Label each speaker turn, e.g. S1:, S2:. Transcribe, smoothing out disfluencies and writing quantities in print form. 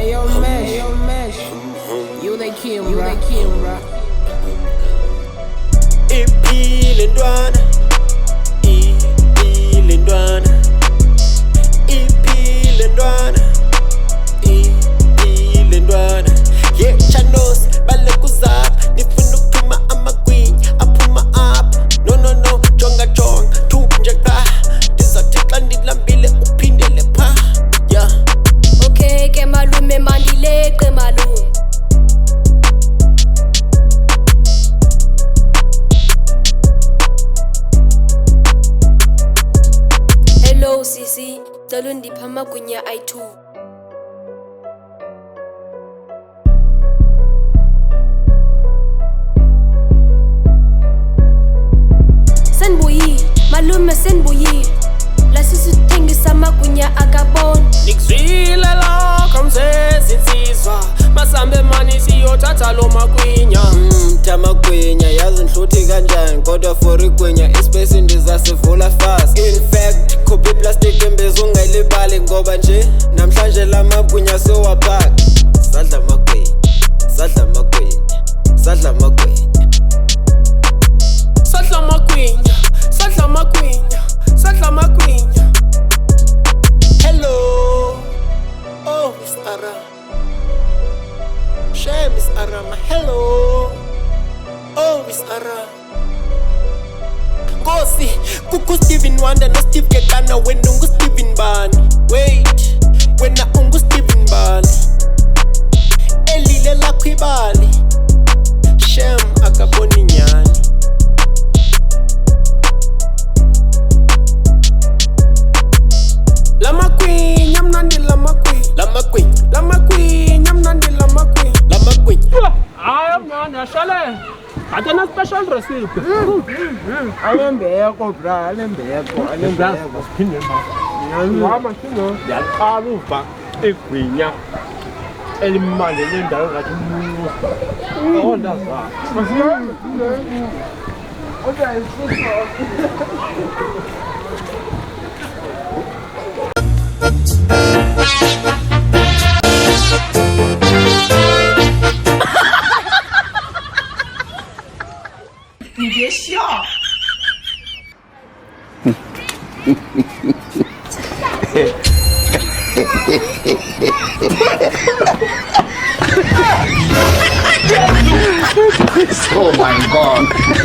S1: Mesh. You they Kimbra.
S2: Iphile ntwana, iphile ntwana, iphile ntwana, iphile ntwana. Yeah, chanos balekuzapha nifuna ukuthuma amagwinya aphuma apha. No, jonga thuku nje qha ndizathi xa ndilambile uphindele pha. Yeah.
S3: Okay ke malume mandileqe malume. Hello Sisi, cela undiphe amagwinya i2. Senibuyile, malume senibuyile. La sisi sithengisa amagwinya akabona.
S2: Nikuzwile lokho msezinsizwa masambe mani siyothatha lo magwinya. Amagwinya yazi nhluthi kanjani kodwa for igwinya ispace ndizasivula fast. In fact copy plastic embezi ungayilibali ngoba nje namhlanje la magwinya sewaphaka. Sadla amagwinya, sadla amagwinya, sadla amagwinya, sadla amagwinya, sadla amagwinya, sadla amagwinya. Hello, oh Miss Ara, share Miss Arama. Hello, oh Miss Ara. Ngosi, kuku Steven Wonder no Steve Kekana wena ungu Steven Bani. Wait, wena ungu Steven Bani. Elile lakho ibali, shem akaboni nyani. Lamagwinya mnandi lamagwinya, lamagwinya mnandi lamagwinya.
S4: Hayi mna shale. Ade na special recipe.
S5: Alembeko bra, alembeko.
S4: Siphinde mama sino yaqala uva igwinya elimali lendawo ngathi umusa. Oh ndaza.
S1: 你别笑。
S6: Oh my God.